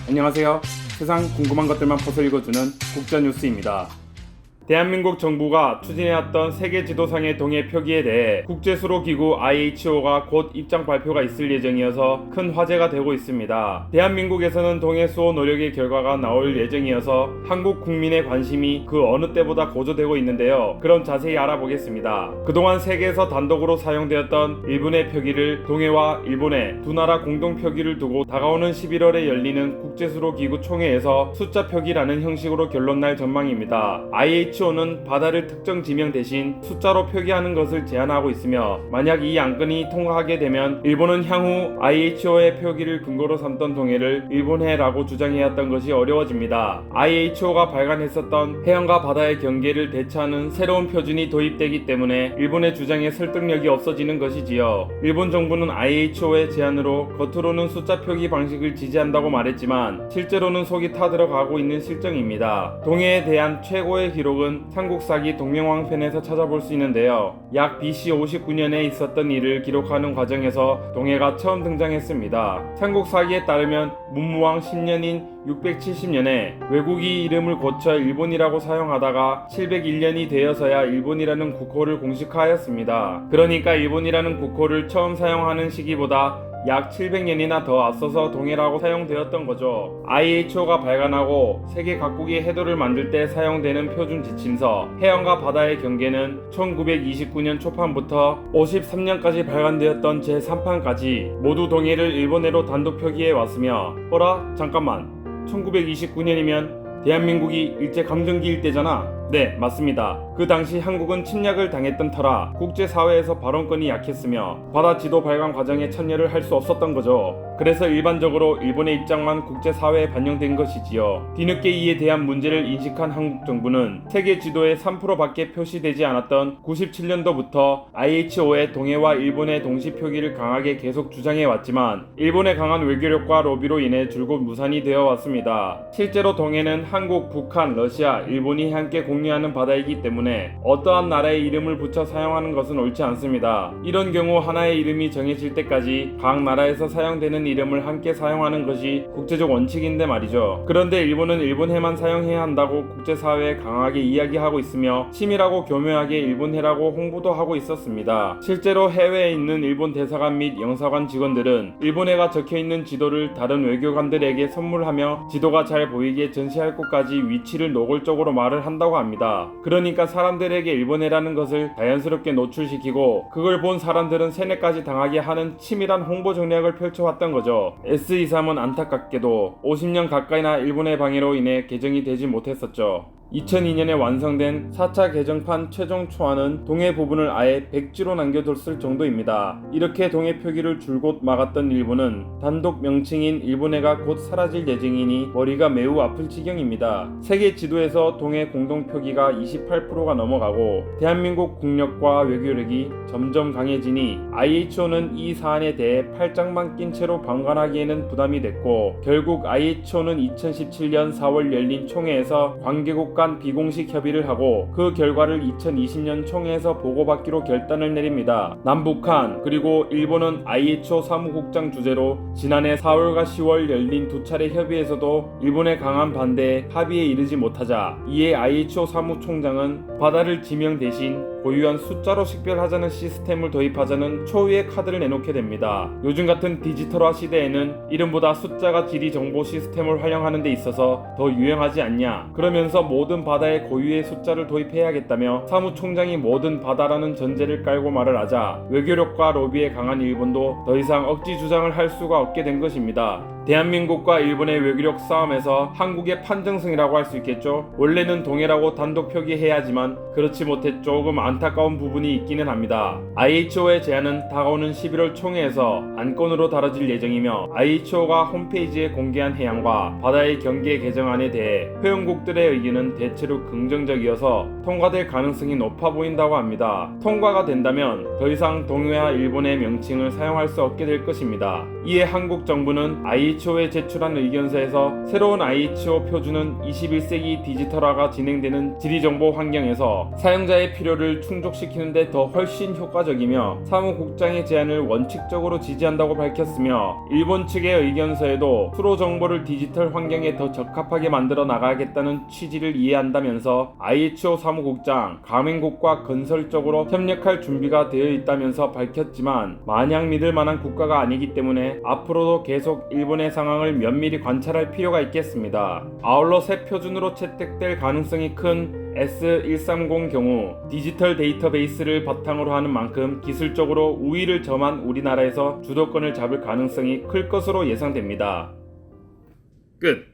안녕하세요. 세상 궁금한 것들만 퍼서 읽어주는 국자뉴스입니다. 대한민국 정부가 추진해왔던 세계 지도상의 동해 표기에 대해 국제수로기구 IHO가 곧 입장 발표가 있을 예정이어서 큰 화제가 되고 있습니다. 대한민국에서는 동해 수호 노력의 결과가 나올 예정이어서 한국 국민의 관심이 그 어느 때보다 고조되고 있는데요. 그럼 자세히 알아보겠습니다. 그동안 세계에서 단독으로 사용되었던 일본의 표기를 동해와 일본의 두 나라 공동 표기를 두고 다가오는 11월에 열리는 국제수로기구 총회에서 숫자 표기라는 형식으로 결론날 전망입니다. IHO는 바다를 특정 지명 대신 숫자로 표기하는 것을 제안하고 있으며, 만약 이 안건이 통과하게 되면 일본은 향후 IHO의 표기를 근거로 삼던 동해를 일본해라고 주장해왔던 것이 어려워집니다. IHO가 발간했었던 해안과 바다의 경계를 대체하는 새로운 표준이 도입되기 때문에 일본의 주장에 설득력이 없어지는 것이지요. 일본 정부는 IHO의 제안으로 겉으로는 숫자 표기 방식을 지지한다고 말했지만 실제로는 속이 타들어가고 있는 실정입니다. 동해에 대한 최고의 기록은 삼국사기 동명왕편에서 찾아볼 수 있는데요. 약 BC 59년에 있었던 일을 기록하는 과정에서 동해가 처음 등장했습니다. 삼국사기에 따르면 문무왕 10년인 670년에 외국이 이름을 고쳐 일본이라고 사용하다가 701년이 되어서야 일본이라는 국호를 공식화하였습니다. 그러니까 일본이라는 국호를 처음 사용하는 시기보다 약 700년이나 더 앞서서 동해라고 사용되었던 거죠. IHO가 발간하고 세계 각국이 해도를 만들 때 사용되는 표준 지침서 해안과 바다의 경계는 1929년 초판부터 53년까지 발간되었던 제3판까지 모두 동해를 일본해로 단독 표기해 왔으며, 잠깐만, 1929년이면 대한민국이 일제감정기일 때잖아. 네, 맞습니다. 그 당시 한국은 침략을 당했던 터라 국제사회에서 발언권이 약했으며 바다 지도 발간 과정에 참여를 할 수 없었던 거죠. 그래서 일반적으로 일본의 입장만 국제사회에 반영된 것이지요. 뒤늦게 이에 대한 문제를 인식한 한국 정부는 세계 지도에 3%밖에 표시되지 않았던 97년도부터 IHO의 동해와 일본의 동시 표기를 강하게 계속 주장해 왔지만 일본의 강한 외교력과 로비로 인해 줄곧 무산이 되어 왔습니다. 실제로 동해는 한국, 북한, 러시아, 일본이 함께 공유하는 바다이기 때문에 어떠한 나라의 이름을 붙여 사용하는 것은 옳지 않습니다. 이런 경우 하나의 이름이 정해질 때까지 각 나라에서 사용되는 이름을 함께 사용하는 것이 국제적 원칙인데 말이죠. 그런데 일본은 일본해만 사용해야 한다고 국제사회에 강하게 이야기하고 있으며 치밀하고 교묘하게 일본해라고 홍보도 하고 있었습니다. 실제로 해외에 있는 일본 대사관 및 영사관 직원들은 일본해가 적혀있는 지도를 다른 외교관들에게 선물하며 지도가 잘 보이게 전시할 곳까지 위치를 노골적으로 말을 한다고 합니다. 그러니까 사람들에게 일본해라는 것을 자연스럽게 노출시키고 그걸 본 사람들은 세뇌까지 당하게 하는 치밀한 홍보 전략을 펼쳐왔던 거죠. S23은 안타깝게도 50년 가까이나 일본의 방해로 인해 개정이 되지 못했었죠. 2002년에 완성된 4차 개정판 최종 초안은 동해 부분을 아예 백지로 남겨뒀을 정도입니다. 이렇게 동해 표기를 줄곧 막았던 일본은 단독 명칭인 일본해가 곧 사라질 예정이니 머리가 매우 아플 지경입니다. 세계 지도에서 동해 공동 표기가 28%가 넘어가고 대한민국 국력과 외교력이 점점 강해지니 IHO는 이 사안에 대해 팔짱만 낀 채로 방관하기에는 부담이 됐고, 결국 IHO는 2017년 4월 열린 총회에서 관계국 간 비공식 협의를 하고 그 결과를 2020년 총회에서 보고받기로 결단을 내립니다. 남북한 그리고 일본은 IHO 사무국장 주재로 지난해 4월과 10월 열린 두 차례 협의에서도 일본의 강한 반대에 합의에 이르지 못하자, 이에 IHO 사무총장은 바다를 지명 대신 고유한 숫자로 식별하자는 시스템을 도입하자는 초유의 카드를 내놓게 됩니다. 요즘 같은 디지털화 시대에는 이름보다 숫자가 지리 정보 시스템을 활용하는 데 있어서 더 유용하지 않냐, 그러면서 모든 바다에 고유의 숫자를 도입해야겠다며 사무총장이 모든 바다라는 전제를 깔고 말을 하자 외교력과 로비에 강한 일본도 더 이상 억지 주장을 할 수가 없게 된 것입니다. 대한민국과 일본의 외교력 싸움에서 한국의 판정승이라고 할 수 있겠죠. 원래는 동해라고 단독 표기해야지만 그렇지 못해 조금 안타까운 부분이 있기는 합니다. IHO의 제안은 다가오는 11월 총회에서 안건으로 다뤄질 예정이며, IHO가 홈페이지에 공개한 해양과 바다의 경계 개정안에 대해 회원국들의 의견은 대체로 긍정적이어서 통과될 가능성이 높아 보인다고 합니다. 통과가 된다면 더 이상 동해와 일본의 명칭을 사용할 수 없게 될 것입니다. 이에 한국 정부는 IHO IHO에 제출한 의견서에서 새로운 IHO 표준은 21세기 디지털화가 진행되는 지리정보 환경에서 사용자의 필요를 충족시키는 데 더 훨씬 효과적이며 사무국장의 제안을 원칙적으로 지지한다고 밝혔으며 일본 측의 의견서에도 수로 정보를 디지털 환경에 더 적합하게 만들어 나가겠다는 취지를 이해한다면서 IHO 사무국장, 가맹국과 건설적으로 협력할 준비가 되어 있다면서 밝혔지만 마냥 믿을 만한 국가가 아니기 때문에 앞으로도 계속 일본의 상황을 면밀히 관찰할 필요가 있겠습니다. 아울러 새 표준으로 채택될 가능성이 큰 S130 경우 디지털 데이터베이스를 바탕으로 하는 만큼 기술적으로 우위를 점한 우리나라에서 주도권을 잡을 가능성이 클 것으로 예상됩니다. 끝.